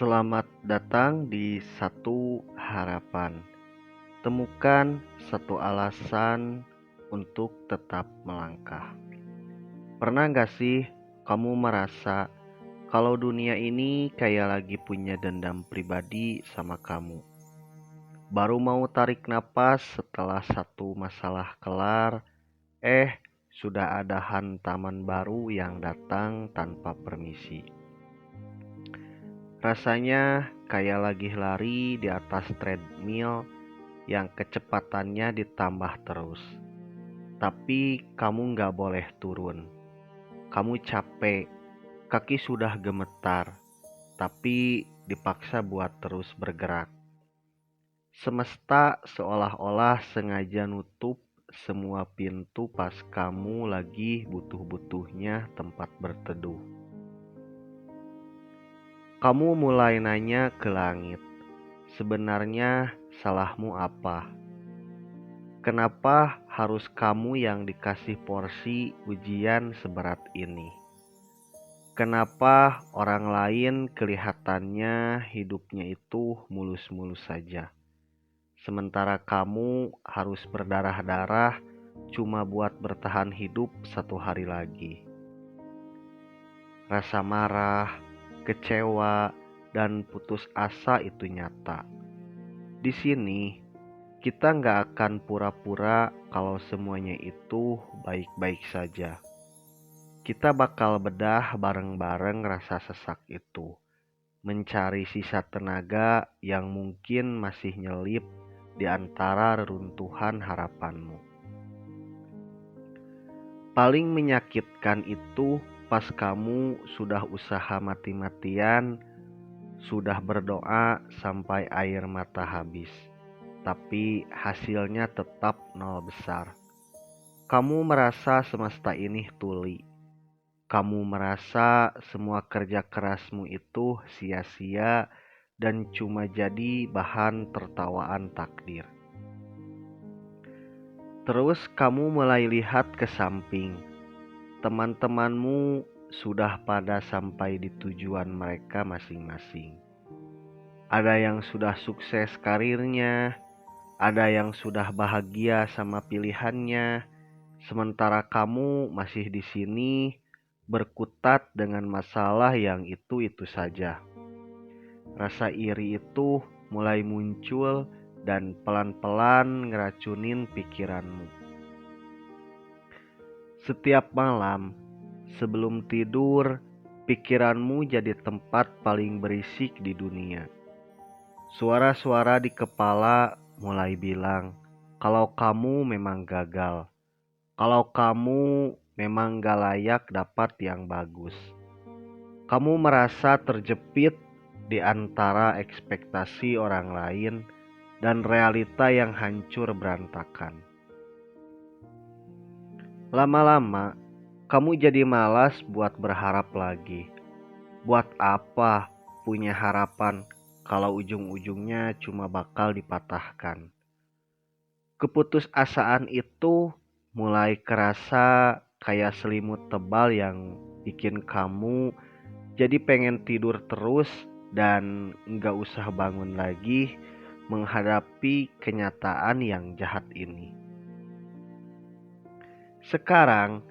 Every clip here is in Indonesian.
Selamat datang di Satu Harapan. Temukan satu alasan untuk tetap melangkah. Pernah gak sih kamu merasa kalau dunia ini kayak lagi punya dendam pribadi sama kamu? Baru mau tarik napas setelah satu masalah kelar, sudah ada hantaman baru yang datang tanpa permisi. Rasanya kayak lagi lari di atas treadmill yang kecepatannya ditambah terus. Tapi kamu gak boleh turun. Kamu capek, kaki sudah gemetar, tapi dipaksa buat terus bergerak. Semesta seolah-olah sengaja nutup semua pintu pas kamu lagi butuh-butuhnya tempat berteduh. Kamu mulai nanya ke langit, sebenarnya salahmu apa? Kenapa harus kamu yang dikasih porsi ujian seberat ini? Kenapa orang lain kelihatannya hidupnya itu mulus-mulus saja? Sementara kamu harus berdarah-darah cuma buat bertahan hidup satu hari lagi. Rasa marah, kecewa, dan putus asa itu nyata. Di sini, kita nggak akan pura-pura kalau semuanya itu baik-baik saja. Kita bakal bedah bareng-bareng rasa sesak itu, mencari sisa tenaga yang mungkin masih nyelip di antara reruntuhan harapanmu. Paling menyakitkan itu pas kamu sudah usaha mati-matian, sudah berdoa sampai air mata habis, tapi hasilnya tetap nol besar. Kamu merasa semesta ini tuli. Kamu merasa semua kerja kerasmu itu sia-sia dan cuma jadi bahan tertawaan takdir. Terus kamu mulai lihat ke samping. Teman-temanmu sudah pada sampai di tujuan mereka masing-masing. Ada yang sudah sukses karirnya, ada yang sudah bahagia sama pilihannya, sementara kamu masih di sini berkutat dengan masalah yang itu-itu saja. Rasa iri itu mulai muncul dan pelan-pelan ngeracunin pikiranmu. Setiap malam, sebelum tidur, pikiranmu jadi tempat paling berisik di dunia. Suara-suara di kepala mulai bilang, kalau kamu memang gagal, kalau kamu memang gak layak dapat yang bagus. Kamu merasa terjepit di antara ekspektasi orang lain dan realita yang hancur berantakan. Lama-lama, kamu jadi malas buat berharap lagi. Buat apa punya harapan kalau ujung-ujungnya cuma bakal dipatahkan? Keputusasaan itu mulai kerasa kayak selimut tebal yang bikin kamu jadi pengen tidur terus dan nggak usah bangun lagi menghadapi kenyataan yang jahat ini. Sekarang,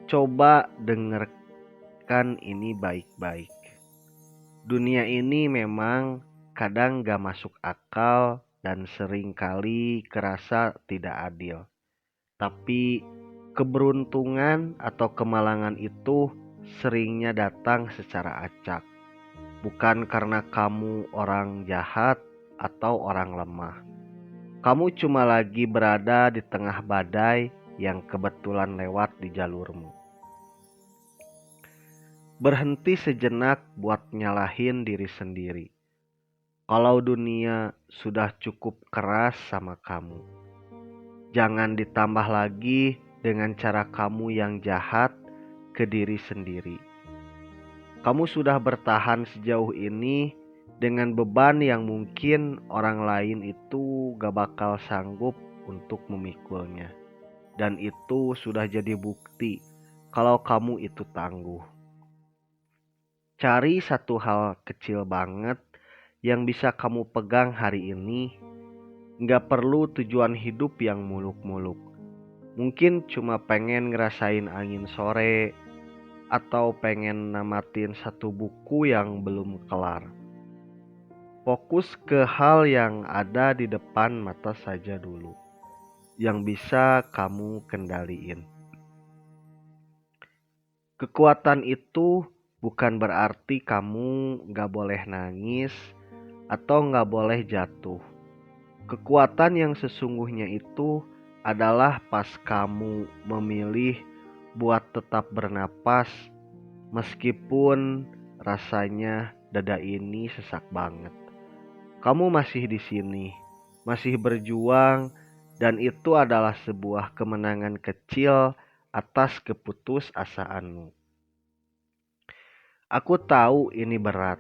coba dengarkan ini baik-baik. Dunia ini memang kadang gak masuk akal dan sering kali kerasa tidak adil. Tapi keberuntungan atau kemalangan itu seringnya datang secara acak. Bukan karena kamu orang jahat atau orang lemah. Kamu cuma lagi berada di tengah badai yang kebetulan lewat di jalurmu. Berhenti sejenak buat nyalahin diri sendiri. Kalau dunia sudah cukup keras sama kamu, jangan ditambah lagi dengan cara kamu yang jahat ke diri sendiri. Kamu sudah bertahan sejauh ini dengan beban yang mungkin orang lain itu gak bakal sanggup untuk memikulnya. Dan itu sudah jadi bukti kalau kamu itu tangguh. Cari satu hal kecil banget yang bisa kamu pegang hari ini. Nggak perlu tujuan hidup yang muluk-muluk. Mungkin cuma pengen ngerasain angin sore, atau pengen namatin satu buku yang belum kelar. Fokus ke hal yang ada di depan mata saja dulu, yang bisa kamu kendaliin. Kekuatan itu bukan berarti kamu gak boleh nangis atau gak boleh jatuh. Kekuatan yang sesungguhnya itu adalah pas kamu memilih buat tetap bernapas meskipun rasanya dada ini sesak banget. Kamu masih di sini, masih berjuang, dan itu adalah sebuah kemenangan kecil atas keputusasaanmu. Aku tahu ini berat.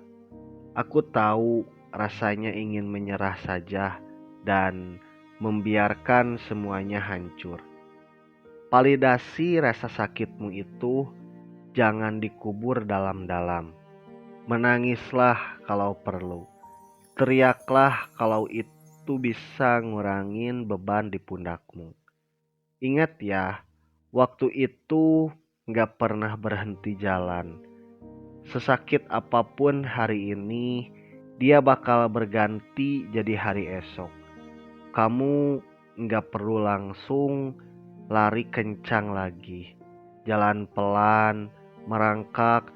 Aku tahu rasanya ingin menyerah saja dan membiarkan semuanya hancur. Validasi rasa sakitmu itu jangan dikubur dalam-dalam. Menangislah kalau perlu. Teriaklah kalau itu bisa ngurangin beban di pundakmu. Ingat ya, waktu itu gak pernah berhenti jalan. Sesakit apapun hari ini, dia bakal berganti jadi hari esok. Kamu gak perlu langsung lari kencang lagi. Jalan pelan, merangkak,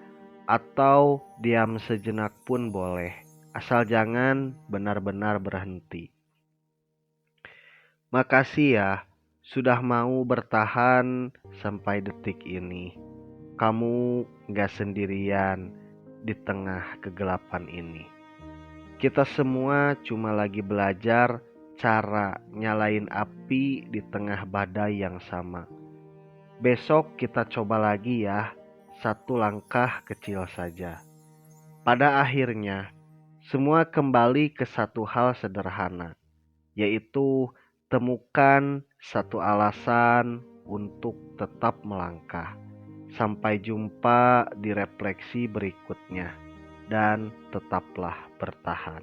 atau diam sejenak pun boleh. Asal jangan benar-benar berhenti. Makasih ya, sudah mau bertahan sampai detik ini. Kamu gak sendirian di tengah kegelapan ini. Kita semua cuma lagi belajar cara nyalain api di tengah badai yang sama. Besok kita coba lagi ya, satu langkah kecil saja. Pada akhirnya, semua kembali ke satu hal sederhana, yaitu temukan satu alasan untuk tetap melangkah. Sampai jumpa di refleksi berikutnya, dan tetaplah bertahan.